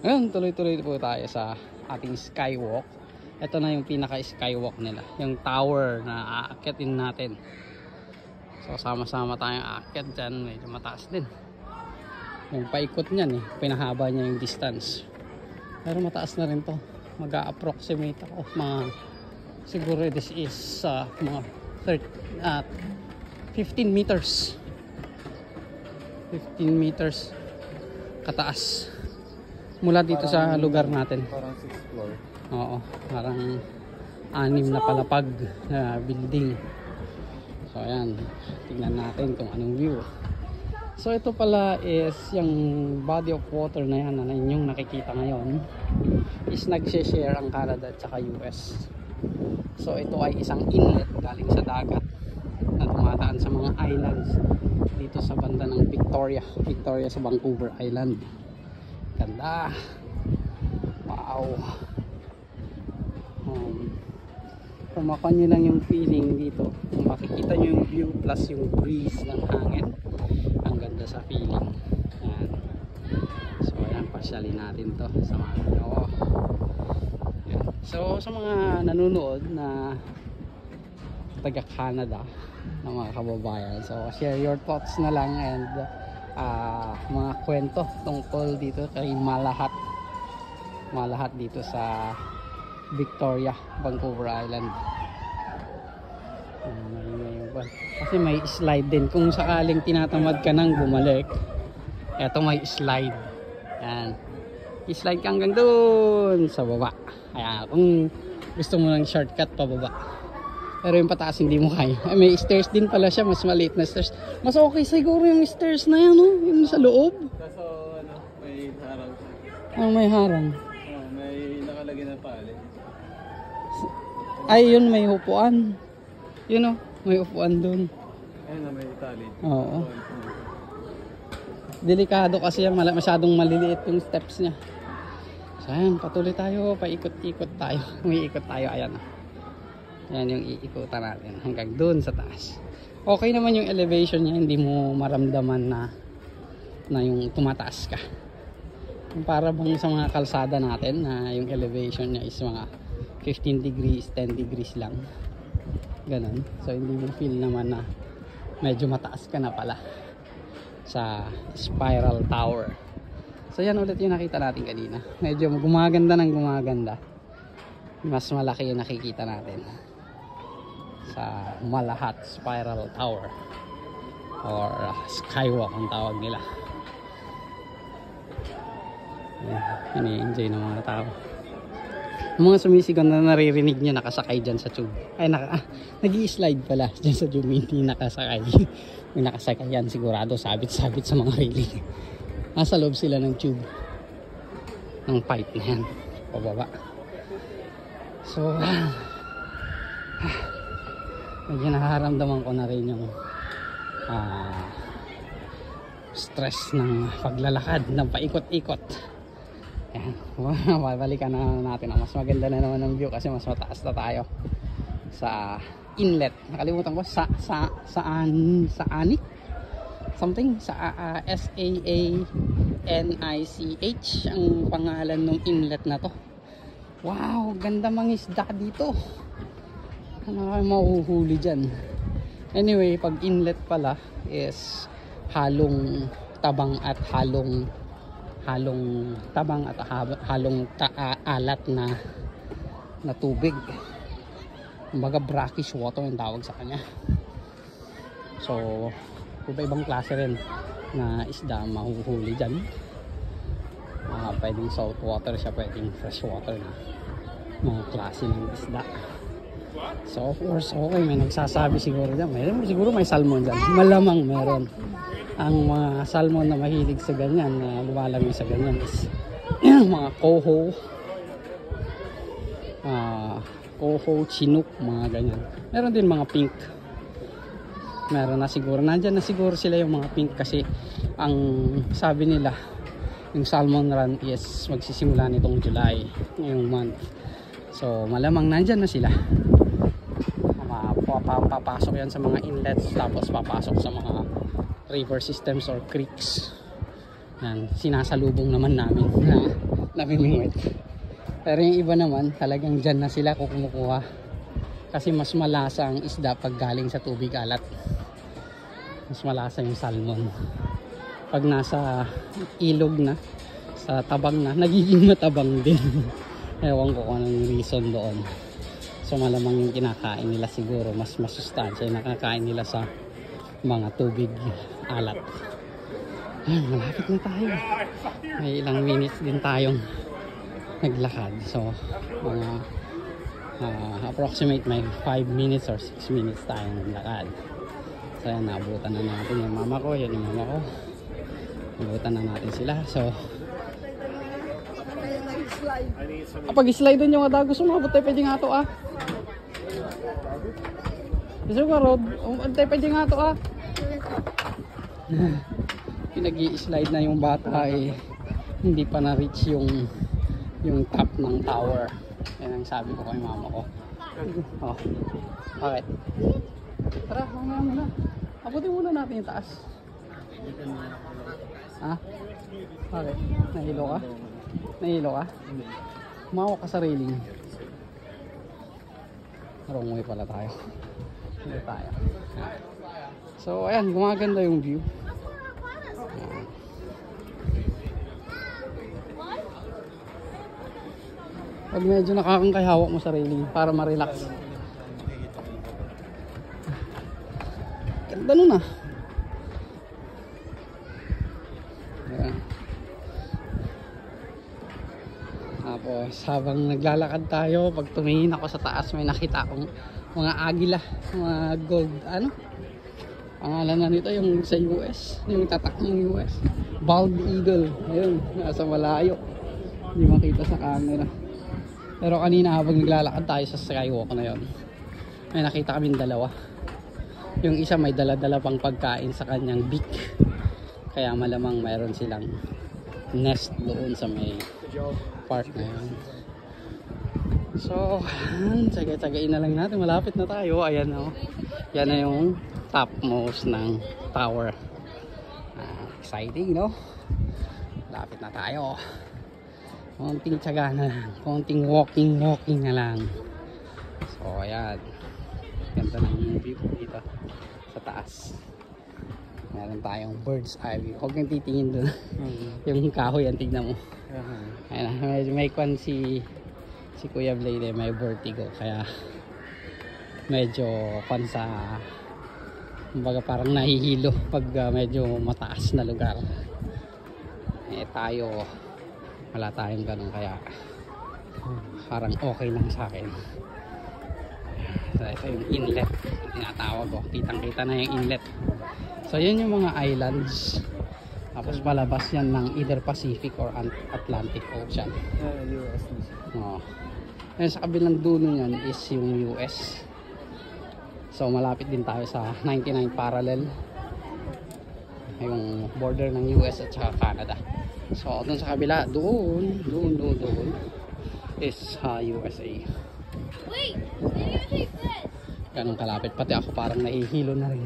Ngayon, tuloy-tuloy po tayo sa ating skywalk. Ito na yung pinaka-skywalk nila. Yung tower na aakyatin natin. So, sama-sama tayong aakyat dyan. Medyo mataas din. Yung paikot niyan eh. Pinahaba niya yung distance. Pero mataas na rin to. Mag-a-approximate ako. Siguro this is mga 15 meters. 15 meters kataas. Mula dito sa lugar natin. Parang 6th floor. Oo, parang 6 na palapag na building. So ayan, tingnan natin kung anong view. So ito pala is yung body of water na yan na inyong nakikita ngayon is nag-share ang Canada at saka US. So ito ay isang inlet galing sa dagat na dumadaan sa mga islands dito sa banda ng Victoria sa Vancouver Island. Ganda. Wow. Pumakan nyo lang yung feeling dito. Makikita nyo yung view plus yung breeze ng hangin. Ang ganda sa feeling. Ayan. So ayan, pasyalin natin to sa mga ayan. So sa mga nanonood na taga Canada na mga kababayan, so share your thoughts na lang and mga kwento tungkol dito kay Malahat dito sa Victoria, Vancouver Island. Kasi may slide din kung sakaling tinatamad ka nang bumalik. Eto may slide. Ayan. I-slide ka hanggang doon sa baba. Ayan, kung gusto mo ng shortcut pababa. Pero yung pataas hindi mo kaya. Ay, may stairs din pala siya, mas maliit na stairs. Mas okay siguro yung stairs na yan, no? Yung sa loob. Kaso ano, may harang. May harang. May nakalagay na pali. Ay, yun may upuan. Yun, may upuan dun. Ayun na, may tali. Oo. Delikado kasi yan, masyadong maliliit yung steps niya. So ayan, patuloy tayo, paikot-ikot tayo. Umiikot tayo, ayan. Yan yung iikutan natin hanggang doon sa taas. Okay naman yung elevation niya, hindi mo maramdaman na yung tumataas ka. Para bang sa mga kalsada natin na yung elevation niya is mga 15 degrees, 10 degrees lang. Ganon. So hindi mo feel naman na medyo mataas ka na pala sa Spiral Tower. So yan ulit yung nakita natin kanina. Medyo gumaganda ng gumaganda. Mas malaki yung nakikita natin sa Malahat Spiral Tower or skywalk ang tawag nila. Ini-enjoy ng mga tao. Yung mga sumisigaw na naririnig nyo nakasakay dyan sa tube. Ay, nag-i-slide pala dyan sa tube, hindi nakasakay. May nakasakay yan sigurado, sabit-sabit sa mga railing. Nasa loob sila ng tube ng pipe na yan pababa. So medyo nakaramdaman ko na rin yung stress ng paglalakad ng paikot-ikot. Ayan, babalikan na natin. Mas maganda na naman ang view kasi mas mataas na tayo sa inlet. Nakalimutan ko Saanich something, Saanich ang pangalan ng inlet na to. Wow, ganda mangisda dito. Ano kayo mahuhuli dyan? Anyway, pag inlet pala is halong tabang at halong alat na tubig. Kumbaga brackish water ang tawag sa kanya. So, iba-ibang klase rin na isda mahuhuli dyan. Pwedeng salt water siya, pwedeng fresh water na mga klase ng isda. So of course, okay, may nagsasabi siguro dyan. Siguro may salmon dyan. Malamang meron. Ang mga salmon na mahilig sa ganyan, na lumalami sa ganyan is mga coho, chinook, mga ganyan. Meron din mga pink. Meron na siguro. Nandyan na siguro sila yung mga pink kasi ang sabi nila, yung salmon run is magsisimula nitong July, ngayong month. So malamang nandyan na sila. Papasok yan sa mga inlets, tapos papasok sa mga river systems or creeks. Yan, sinasalubong naman namin na namimingwit. Pero yung iba naman, talagang dyan na sila kumukuha. Kasi mas malasa ang isda pag galing sa tubig alat. Mas malasa yung salmon. Pag nasa ilog na, sa tabang na, nagiging matabang din. Ewan ko kung anong reason doon. So malamang yung kinakain nila siguro, mas masustansya yung nakakain nila sa mga tubig alat. Ayun, malapit na tayo. May ilang minutes din tayong naglakad. So, mga approximate may 5 minutes or 6 minutes tayong naglakad. So, ayan, naabutan na natin yung mama ko. Yan yung mama ko. Naabutan na natin sila. So, pag-slide dun yung ada, gusto mo abot tayo, pwede nga to ah. Gusto mo road, tayo pwede nga to ah. Pinag-i-slide na yung bata eh. Hindi pa na-reach yung top ng tower. Yan ang sabi ko kay mama ko. Oh. Bakit? Tara, mamaya muna. Abutin muna natin yung taas. Ha? Bakit? Nahilo ka? Nahilo ka? Umawak ka sa railing. Wrong way pala tayo. Hindi tayo. So ayan, gumaganda yung view. Pag medyo nakakangkay, hawak mo sa railing para ma-relax. Ganda nun ah. Ayan. Tapos habang naglalakad tayo, pag tumingin ako sa taas, may nakita akong mga agila, mga gold, ano? Pangalan na nito yung sa US, yung tatak ng US. Bald Eagle. Ayun, nasa malayo. Hindi makita sa camera. Pero kanina habang naglalakad tayo sa skywalk na yon, may nakita kaming dalawa. Yung isa may dala-dala pang pagkain sa kanyang beak. Kaya malamang mayroon silang nest doon sa may park na yun. So, tsaga-tsagain na lang natin. Malapit na tayo. Ayan o. Yan na yung topmost ng tower. Exciting, no? Malapit na tayo. Konting tsaga na lang. Konting walking na lang. So, ayan. Ganda ng view dito sa taas. Meron tayong bird's eye view. Huwag kang titingin doon. Yung kahoy, yan, tignan mo. Ayan, may kwan si Kuya Blade, may vertigo. Kaya medyo kwan sa, kumbaga parang nahihilo pag medyo mataas na lugar. Eh tayo, wala tayong ganun, kaya parang okay lang sa akin. So ito yung inlet, tinatawag ko. Kitang-kita na yung inlet. So yun yung mga islands. Tapos palabas yan ng either Pacific or Atlantic Ocean. US. Oh. Ayun, sa kabilang dulo niyan is yung US. So malapit din tayo sa 99 parallel. Yung border ng US at saka Canada. So doon sa kabila, doon is USA. Wait, maybe I take this. Ganun kalapit, pati ako parang nahihilo na rin.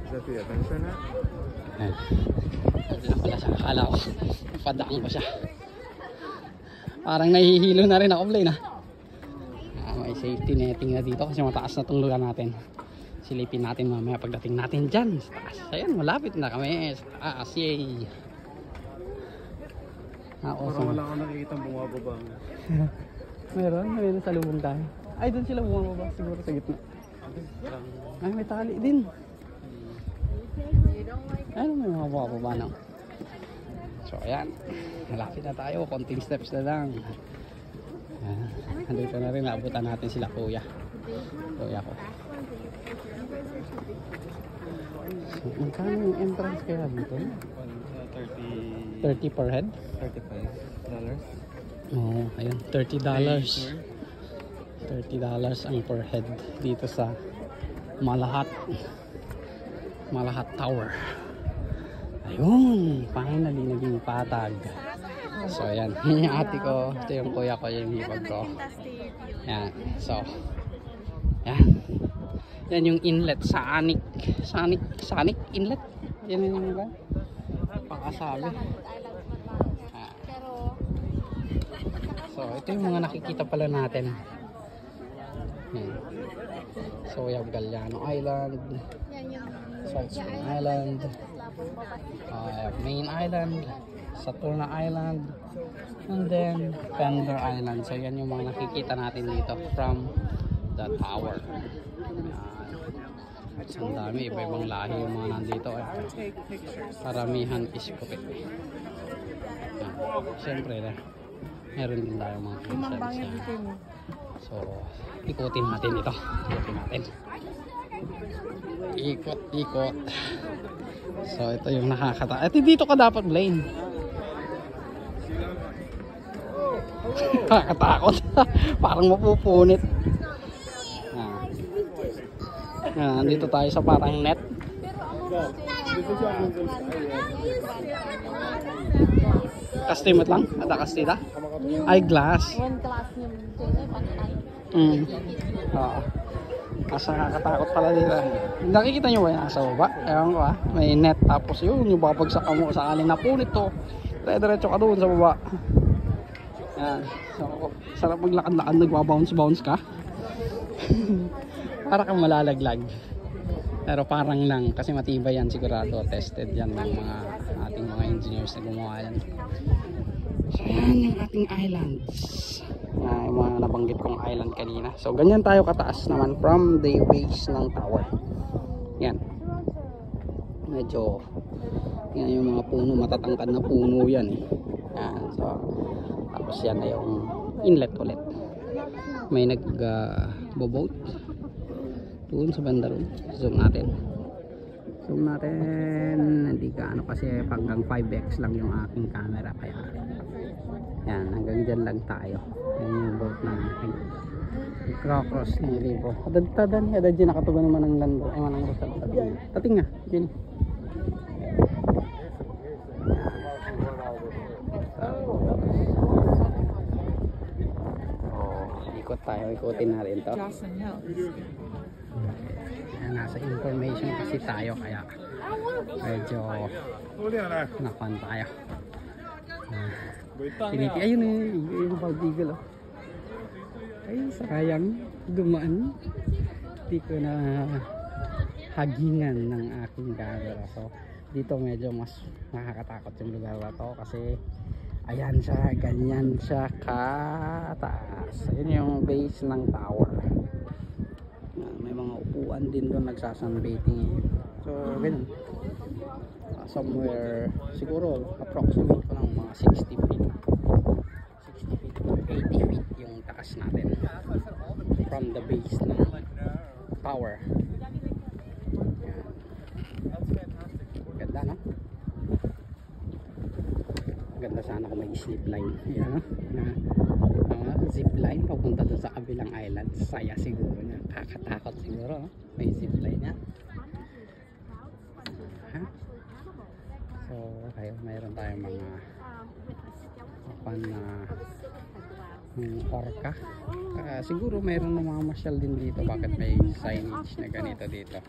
Is that the adventure net? Ayun. Ayun pala siya, akala ko padaan ko siya. Parang nahihilo na rin ako, Blaine, ha? May safety netting na dito kasi mataas na itong lugar natin. Silipin natin mamaya pagdating natin dyan sa taas. Ayan, malapit na kami sa taas. Yay! Parang wala akong nakikita bumababa. Meron sa lubong tayo. Ay, doon sila bumababa siguro sa gitna. Ay, may tali din. Ay, may mga bumababa na. So, ayan. Malapit na tayo. Konting steps na lang. Ayan. Nandito na rin. Naabutan natin sila kuya. Kuya ko. So, magkano yung entrance kaya dito? 30 per head? $35. Oo, ayun. $30. $30 ang per head dito sa Malahat Tower. Ayun, finally naging patag. So ayan, yung ate ko, ito yung kuya ko, yung hipag ko. Ayan, so ayan. Yan yung inlet, Sonic inlet. Yan yung pakasabi. So ito yung mga nakikita pala natin. Yan. So we have Galiano Island, Salt Spring Island, Main Island, Saturna Island, and then Pender Island. So yan yung mga nakikita natin dito from the tower. Ang dami, iba-ibang lahi yung mga nandito. Paramihan is puti. Siyempre na, meron din tayo mga Christians na. So, ikutin natin ito. Ikutin natin. Ikot. So, ito yung nakakata. At dito ka dapat, Blaine. Nakakatakot. Parang mapupunit. Dito tayo sa parang net. Kastimot lang? Ada kastida? Ay, glass. Kasi nakakatakot pala dito. Nakikita nyo ba yan sa baba? Ewan ko may net tapos yun, yung babagsak ka mo sa alin na punit to. Diretso ka doon sa baba. Yan. So, sarap maglakad-lakad, nagbabounce-bounce ka. Para kang malalaglag. Pero parang lang kasi matibay yan, sigurado tested yan ng mga ating mga engineers na gumawa yan. So yan yung ating islands. Yung mga nabanggit kong island kanina. So ganyan tayo kataas naman from the base ng tower. Yan. Medyo yan yung mga puno, matatangkad na puno yan Yan. So tapos yan na yung inlet ulit. May nag-boat doon sa banda roon. Zoom natin. Hindi ka kasi hanggang 5x lang yung aking camera, kaya yan, hanggang dyan lang tayo. Yan yung boat natin. Cross ng river. Adad dyan nakatugan naman ng lando. Ay manang Rosal. Tating nga dyan. Ikot tayo, ikutin natin to. Nasa information kasi tayo, kaya medyo nakuhan tayo. Ayun yung bald eagle ay sayang dumaan, hindi ko na hagingan ng aking camera. So dito medyo mas nakakatakot yung lugar na to kasi ayan siya, ganyan siya kataas. Ayun yung base ng tower. May mga upuan din doon, nagsasunbathing. So ganun, somewhere siguro approximate ko lang mga 60 feet to 80 feet yung taas natin from the base ng tower. Yan. Ganda, no? Ganda sana kung may zip line. Yan, zip line papunta doon sa kabilang island. Saya siguro niya, kakatakot siguro, no? May zip line niya. So ayun, mayroon tayong mga orca. Siguro mayroon na mga masyal din dito. Bakit may signage na ganito dito?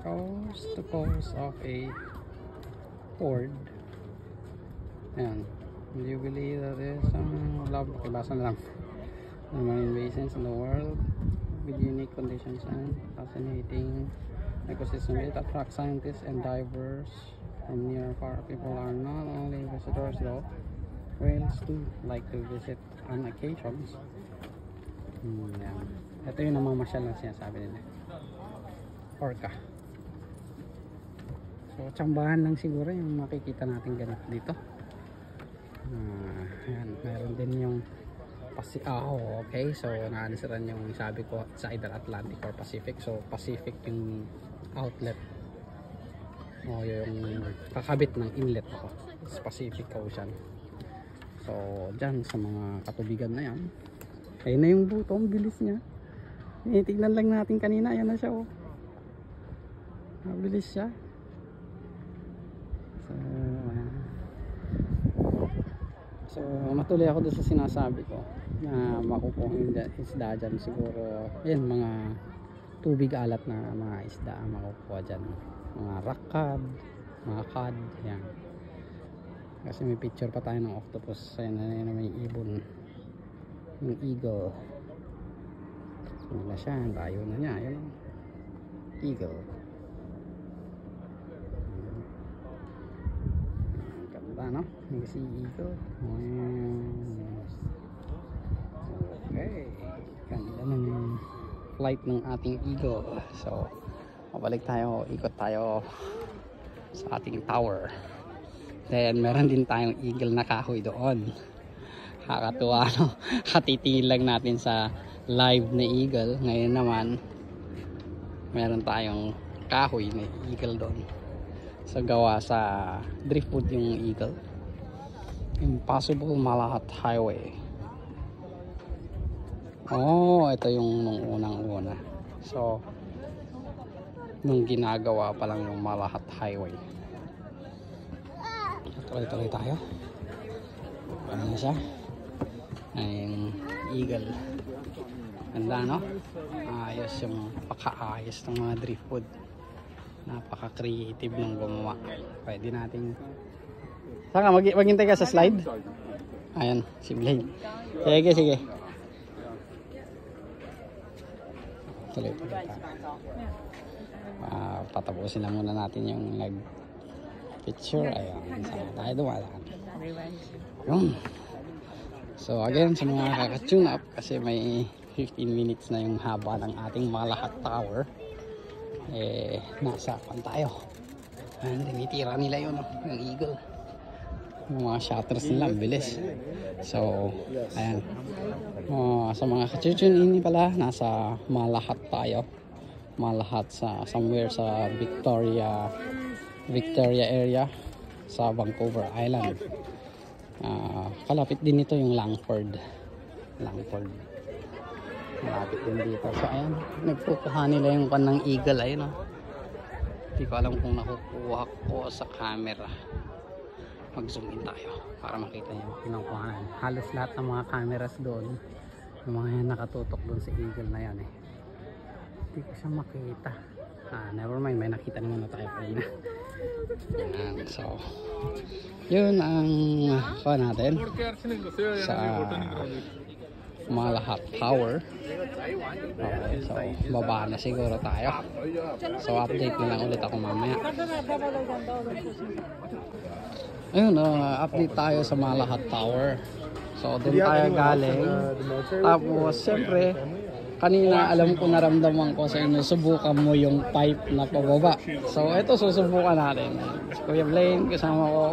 Coast to coast of a port. Ayan. Do you believe that there is some love? Pakibasa na lang. The marine basins in the world with unique conditions and fascinating ecosystem that attract scientists and divers from near and far. People are not only visitors though, whales too like to visit on occasions. Yan. Ito yung namamasyal na sinasabi nila, orca. So tsambahan lang siguro yung makikita natin ganito dito. Yan, meron din yung okay, so na-answeran yung sabi ko sa either Atlantic or Pacific. So Pacific yung outlet yung kakabit ng inlet ako, Pacific Ocean. So dyan sa mga katubigan na yan, ayun na yung buto, ang bilis niya. Tignan lang natin kanina, ayan na siya mabilis siya. So matuloy ako doon sa sinasabi ko na makukuha yung isda dyan. Siguro yan, mga tubig alat na mga isda ang makukuha dyan, mga rock cod, mga cod, yan. Kasi may picture pa tayo ng octopus. Ayan na may ibon. Yung eagle. Ano na siya? Layo na niya. Ayan. Eagle. Ganda, no? Yung si eagle. Okay. Ganda ng flight ng ating eagle. So, mabalik tayo. Ikot tayo sa ating tower. Then meron din tayong eagle na kahoy doon. Kakatuwa, no? Katitingin lang natin sa live na eagle. Ngayon naman meron tayong kahoy na eagle doon. So gawa sa driftwood yung eagle. Impossible Malahat Highway. Oh, ito yung nung unang-una. So nung ginagawa pa lang yung Malahat Highway. Tuloy-tuloy tayo. Ano na siya? Ayun, eagle. Ganda, no? Ayos yung pagkaayos ng mga driftwood. Napaka-creative ng gumawa. Pwede natin... Saka, maghintay ka sa slide? Ayan, si Blade. Sige, sige. Tuloy-tuloy tayo. Patapusin na muna natin yung picture. Ayan, saan tayo dumadaan. So again, sa mga kaka-tune up, kasi may 15 minutes na yung haba ng ating Malahat Tower, nasa pan tayo. Ayan, tinitira nila yun, yung eagle. Yung mga shutters nila, bilis. So ayan, sa mga ka-tune in pala, nasa Malahat tayo. Malahat sa somewhere sa Victoria area sa Vancouver Island. Kalapit din ito yung Langford. Malapit din dito. So ayan, nagkukuha nila yung kanang eagle. Ayun, hindi ko alam kung nakukuha ko sa camera. Mag-zoom in tayo para makita yung kinukuhaan. Halos lahat ng mga cameras doon, yung mga yan nakatutok doon sa eagle na yan. Hindi ko siya makita. Never mind, may nakita naman na tayo kanina. So yun ang kuha natin sa Malahat Tower. Okay, so baba na siguro tayo. So update na lang ulit ako mamaya. Ayun, update tayo sa Malahat Tower. So doon tayo galing. Tapos siyempre kanina alam ko, naramdaman ko sa inyo, subukan mo yung pipe na pababa. So ito, susubukan natin. Si Kuya Blaine, kasama ko.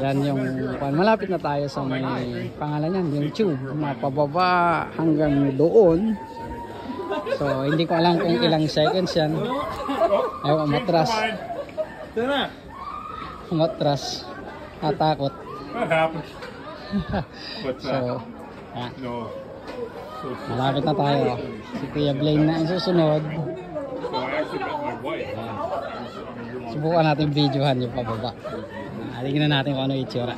Yan yung, malapit na tayo sa may pangalan yan, yung tube na pababa hanggang doon. So hindi ko alam kung ilang seconds yan. Ayaw, matras. Matras. Natakot. So, yan. Malapit na tayo. Si Kuya Blaine na isusunod. Subukan natin videohan yung pababa. Tingnan natin kung ano itsura.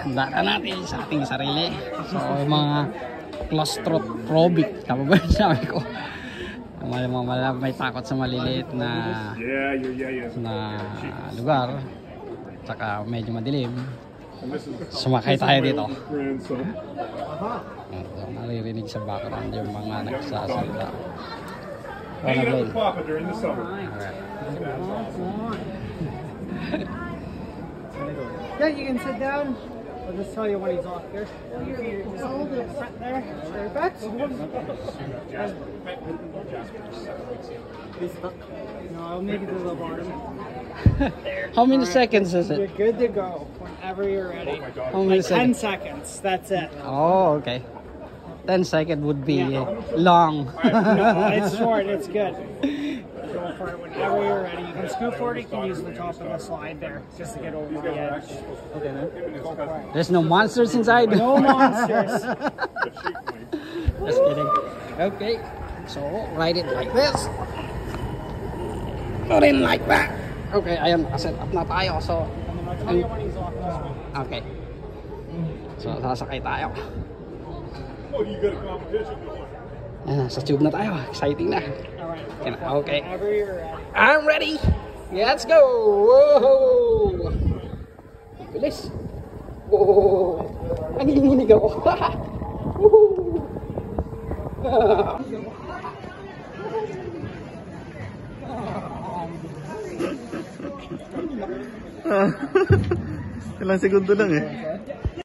Handa na natin sa ating sarili. So mga claustrophobic, tama ba sabi ko? May takot sa maliliit na lugar. Tsaka medyo madilim. Sumakay tayo dito. Naririnig sa background yung mga nagsasalita. Hanging out with Papa during the summer. Yeah, you can sit down. I'll just tell you when he's off here. Just hold it sit there. Straight back. He's stuck. No, I'll make it to the bottom. How many seconds is You're it? good to go whenever you're ready. How many Like 10 seconds? seconds. That's it. Oh, okay. 10 seconds would be long. No, it's short. It's good. Go for it whenever you're ready. You can scoop for it. You can use the top of the slide there just to get over the edge. Okay, man. Go for it. There's no monsters inside? No monsters. Just kidding. Okay. So, ride it like this. Put in like that. Okay, ayan. Set up na tayo. So, I'll tell you when he's off this one. okay. So, sasakay tayo. Oh, you got a competition going. Ayan, sa tube na tayo. Exciting na. All right. Okay. Whenever you're ready. I'm ready. Let's go. Whoa. bilis. Oh, nanginginig ako. Woohoo! Ilang segundo lang eh.